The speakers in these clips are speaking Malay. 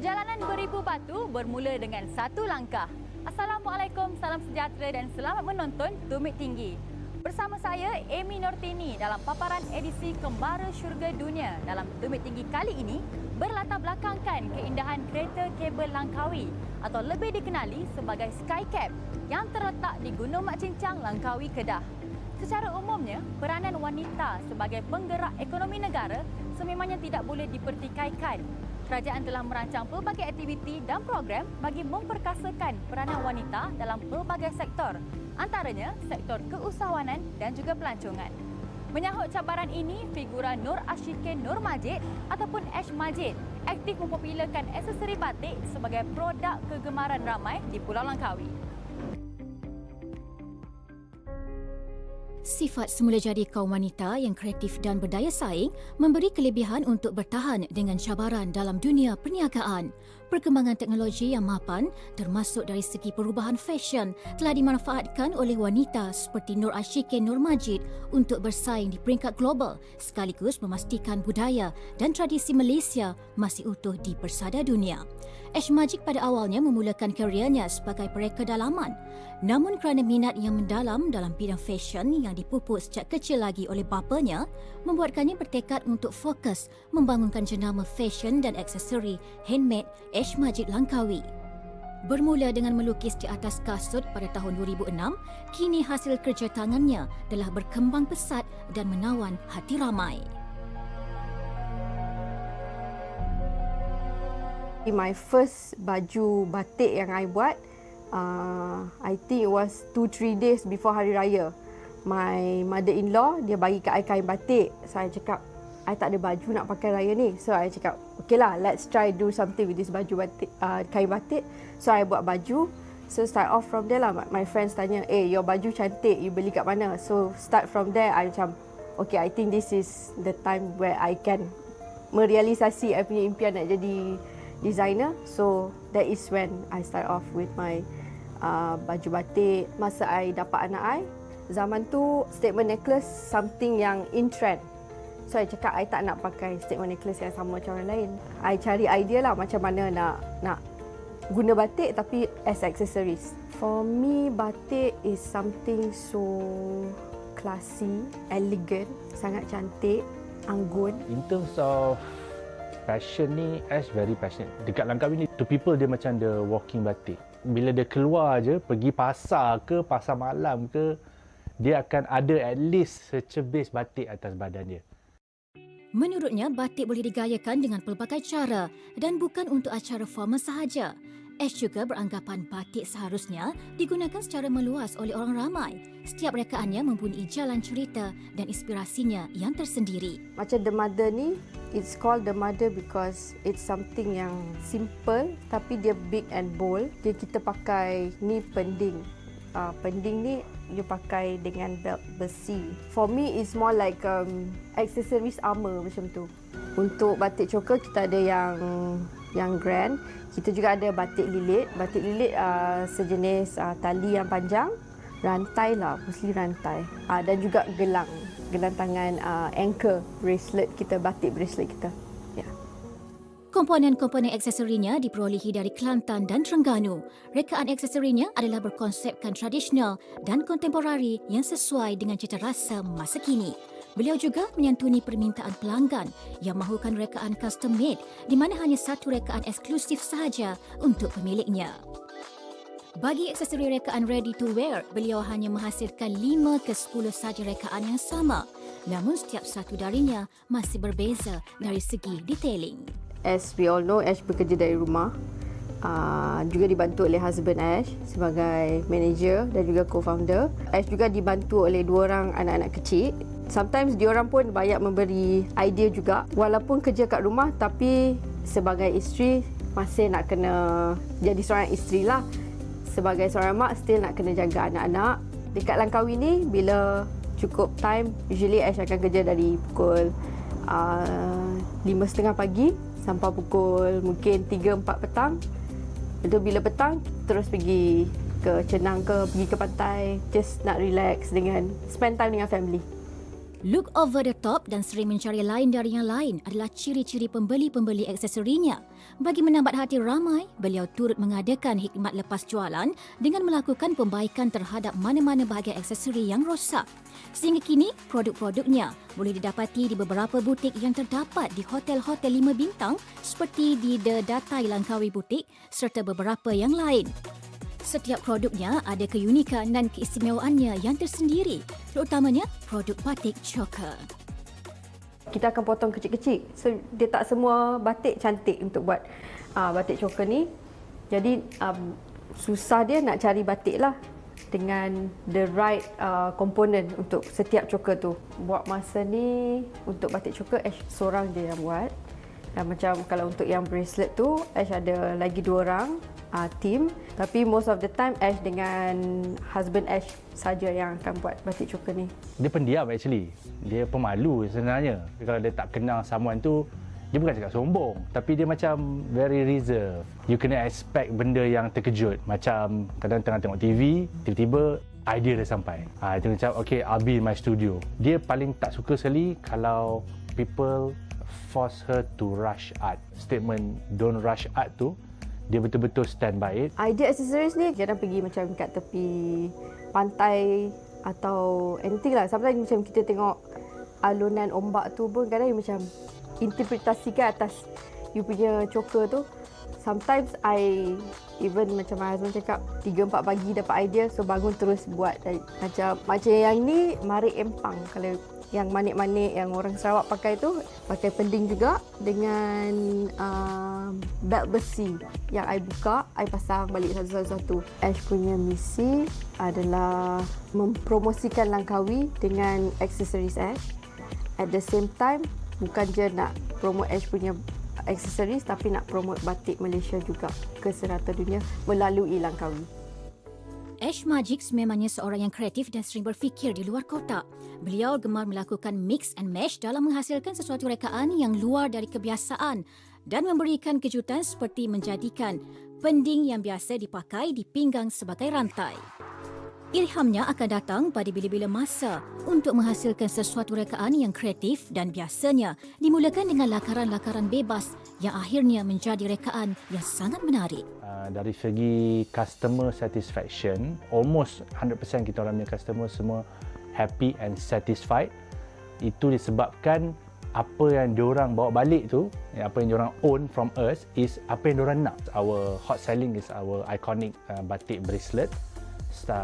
Perjalanan beribu batu bermula dengan satu langkah. Assalamualaikum, salam sejahtera dan selamat menonton Tumit Tinggi. Bersama saya, Amy Nortini dalam paparan edisi Kembara Syurga Dunia. Dalam Tumit Tinggi kali ini, berlatar belakangkan keindahan kereta kabel Langkawi atau lebih dikenali sebagai Skycab yang terletak di Gunung Mak Cincang, Langkawi, Kedah. Secara umumnya, peranan wanita sebagai penggerak ekonomi negara sememangnya tidak boleh dipertikaikan. Kerajaan telah merancang pelbagai aktiviti dan program bagi memperkasakan peranan wanita dalam pelbagai sektor, antaranya sektor keusahawanan dan juga pelancongan. Menyahut cabaran ini, figura Nur Ashikin Nur Majid ataupun Ash Majid aktif mempopularkan aksesori batik sebagai produk kegemaran ramai di Pulau Langkawi. Sifat semula jadi kaum wanita yang kreatif dan berdaya saing memberi kelebihan untuk bertahan dengan cabaran dalam dunia perniagaan. Perkembangan teknologi yang mapan termasuk dari segi perubahan fashion telah dimanfaatkan oleh wanita seperti Nur Ashikin Nur Majid untuk bersaing di peringkat global sekaligus memastikan budaya dan tradisi Malaysia masih utuh di persada dunia. Ash Majid pada awalnya memulakan karirnya sebagai pereka dalaman. Namun kerana minat yang mendalam dalam bidang fashion yang dipupuk sejak kecil lagi oleh bapanya, membuatkannya bertekad untuk fokus membangunkan jenama fashion dan aksesori handmade Ash Majid Langkawi. Bermula dengan melukis di atas kasut pada tahun 2006, kini hasil kerja tangannya telah berkembang pesat dan menawan hati ramai. My first baju batik yang I buat, I think it was 2-3 days before Hari Raya. My mother-in-law, dia bagi kat I kain batik. So, I cakap, I tak ada baju nak pakai raya ni. So, I cakap, okay lah, let's try do something with this baju batik, kain batik. So, I buat baju. So, start off from there lah. My friends tanya, your baju cantik, you beli kat mana? So, start from there, I macam, okay, I think this is the time where I can merealisasi I punya impian nak jadi designer. So that is when I start off with my baju batik. Masa I dapat anak I, zaman tu statement necklace something yang in trend. So I cakap I tak nak pakai statement necklace yang sama macam orang lain. I cari idea lah macam mana nak guna batik tapi as accessories. For me, batik is something so classy, elegant, sangat cantik, anggun. In terms of fashion ni, Ash very passionate. Dekat Langkawi ni, to people dia macam the walking batik. Bila dia keluar je, pergi pasar ke, pasar malam ke, dia akan ada at least secebis batik atas badan dia. Menurutnya, batik boleh digayakan dengan pelbagai cara dan bukan untuk acara formal sahaja. Ash juga beranggapan batik seharusnya digunakan secara meluas oleh orang ramai. Setiap rekaannya mempunyai jalan cerita dan inspirasinya yang tersendiri. Macam The Mother ni, it's called The Mother because it's something yang simple tapi dia big and bold. Dia kita pakai ni pending. Pending ni you pakai dengan belt besi. For me, it's more like accessories armor macam tu. Untuk batik choker kita ada yang grand. Kita juga ada batik lilit. Batik lilit sejenis tali yang panjang, rantai lah, mostly rantai. Dan juga gelang tangan, anchor bracelet kita, batik bracelet kita. Ya. Komponen-komponen aksesorinya diperolehi dari Kelantan dan Terengganu. Rekaan aksesorinya adalah berkonsepkan tradisional dan kontemporari yang sesuai dengan cita rasa masa kini. Beliau juga menyantuni permintaan pelanggan yang mahukan rekaan custom made di mana hanya satu rekaan eksklusif sahaja untuk pemiliknya. Bagi aksesori rekaan ready to wear, beliau hanya menghasilkan 5 ke 10 sahaja rekaan yang sama. Namun setiap satu darinya masih berbeza dari segi detailing. As we all know, Ash bekerja dari rumah. Juga dibantu oleh husband Ash sebagai manager dan juga co-founder. Ash juga dibantu oleh 2 orang anak-anak kecil. Sometimes diorang pun banyak memberi idea juga. Walaupun kerja kat rumah tapi sebagai isteri masih nak kena jadi seorang isteri lah. Sebagai seorang mak still nak kena jaga anak-anak. Dekat Langkawi ni bila cukup time, usually Ash akan kerja dari pukul 5.30 pagi sampai pukul mungkin 3-4 petang. Lepas tu bila petang terus pergi ke Cenang ke, pergi ke pantai, just nak relax dengan spend time dengan family. Look over the top dan sering mencari lain dari yang lain adalah ciri-ciri pembeli-pembeli aksesorinya. Bagi menambat hati ramai, beliau turut mengadakan hikmat lepas jualan dengan melakukan pembaikan terhadap mana-mana bahagian aksesori yang rosak. Sehingga kini, produk-produknya boleh didapati di beberapa butik yang terdapat di hotel-hotel 5 bintang seperti di The Datai Langkawi Butik serta beberapa yang lain. Setiap produknya ada keunikan dan keistimewaannya yang tersendiri, terutamanya produk batik choker. Kita akan potong kecil-kecil. So, dia tak semua batik cantik untuk buat batik choker ni. Jadi, susah dia nak cari batik lah dengan the right component untuk setiap choker tu. Buat masa ni, untuk batik choker, Ash seorang je yang buat. Dan macam kalau untuk yang bracelet tu, Ash ada lagi 2 orang team, tapi most of the time Ash dengan husband Ash saja yang akan buat batik choker ni. Dia pendiam actually. Dia pemalu sebenarnya. Kalau dia tak kenal someone tu, dia bukan cakap sombong, tapi dia macam very reserved. You kena expect benda yang terkejut. Macam kadang tengah tengok TV, tiba-tiba idea dah sampai. Dia macam, okay, I'll be in my studio. Dia paling tak suka sekali kalau people force her to rush art. Statement don't rush art tu, dia betul-betul stand by it. Idea accessories ni kadang pergi macam kat tepi pantai atau anything lah. Sometimes macam kita tengok alunan ombak tu pun kadang you macam interpretasikan atas you punya choker tu. Sometimes I even macam my husband cakap 3-4 pagi dapat idea, so bangun terus buat. Macam yang ni marik empang. Kalau yang manik-manik yang orang Sarawak pakai tu, pakai pending juga dengan belt besi yang I buka, I pasang balik satu-satu. Ash punya misi adalah mempromosikan Langkawi dengan aksesoris Ash. At the same time, bukan je nak promote Ash punya aksesoris, tapi nak promote batik Malaysia juga ke serata dunia melalui Langkawi. Ash Majid memangnya seorang yang kreatif dan sering berfikir di luar kotak. Beliau gemar melakukan mix and match dalam menghasilkan sesuatu rekaan yang luar dari kebiasaan dan memberikan kejutan seperti menjadikan pending yang biasa dipakai di pinggang sebagai rantai. Ilhamnya akan datang pada bila-bila masa untuk menghasilkan sesuatu rekaan yang kreatif dan biasanya dimulakan dengan lakaran-lakaran bebas yang akhirnya menjadi rekaan yang sangat menarik. Dari segi customer satisfaction, almost 100% kita orang punya customer semua happy and satisfied. Itu disebabkan apa yang diorang bawa balik tu, apa yang diorang own from us is apa yang diorang nak. Our hot selling is our iconic batik bracelet.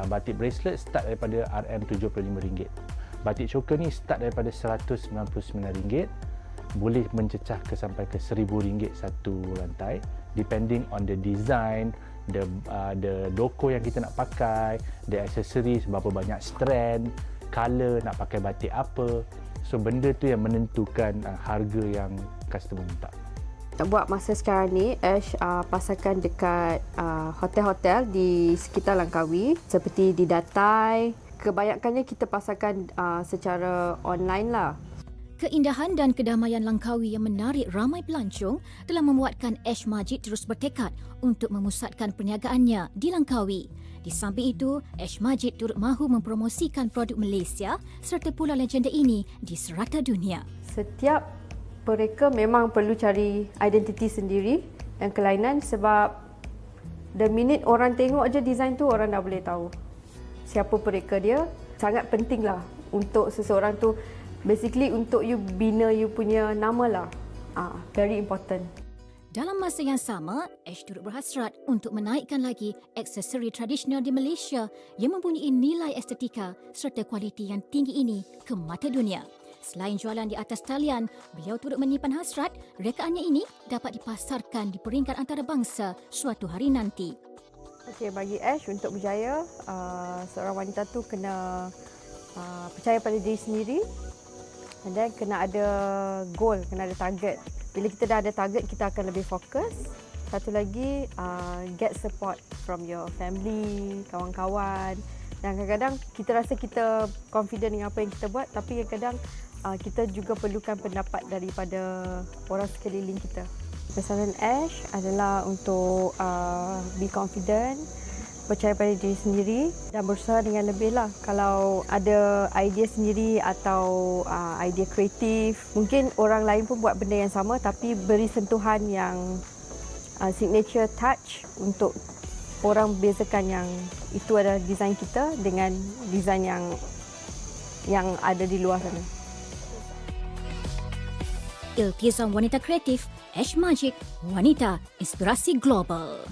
Batik bracelet start daripada RM75. Batik choker ni start daripada RM199. Boleh mencecah ke sampai ke RM1,000 satu rantai, depending on the design, the loko yang kita nak pakai, the accessories, berapa banyak strand, color, nak pakai batik apa. So benda tu yang menentukan harga yang customer minta. Buat masa sekarang ni, Ash pasarkan dekat hotel-hotel di sekitar Langkawi seperti di Datai. Kebanyakannya kita pasarkan secara online lah. Keindahan dan kedamaian Langkawi yang menarik ramai pelancong telah membuatkan Ash Majid terus bertekad untuk memusatkan perniagaannya di Langkawi. Di samping itu, Ash Majid turut mahu mempromosikan produk Malaysia serta pula legenda ini di serata dunia. Setiap mereka memang perlu cari identiti sendiri dan kelainan sebab the minute orang tengok je design tu, orang dah boleh tahu siapa mereka dia. Sangat penting lah untuk seseorang tu, basically untuk you bina you punya nama lah. Very important. Dalam masa yang sama, Ash turut berhasrat untuk menaikkan lagi aksesori tradisional di Malaysia yang mempunyai nilai estetika serta kualiti yang tinggi ini ke mata dunia. Selain jualan di atas talian, beliau turut menyimpan hasrat rekaannya ini dapat dipasarkan di peringkat antarabangsa suatu hari nanti. Okay, bagi Ash untuk berjaya, seorang wanita tu kena percaya pada diri sendiri dan kena ada goal, kena ada target. Bila kita dah ada target, kita akan lebih fokus. Satu lagi, get support from your family, kawan-kawan. Dan kadang-kadang kita rasa kita confident dengan apa yang kita buat, tapi kadang-kadang kita juga perlukan pendapat daripada orang sekeliling kita. Pesanan Ash adalah untuk be confident, percaya pada diri sendiri dan berusaha dengan lebih lah. Kalau ada idea sendiri atau idea kreatif, mungkin orang lain pun buat benda yang sama tapi beri sentuhan yang signature touch untuk orang bezakan yang itu adalah desain kita dengan desain yang ada di luar sana. Iltizam Wanita Kreatif, Ash Magic, Wanita Inspirasi Global.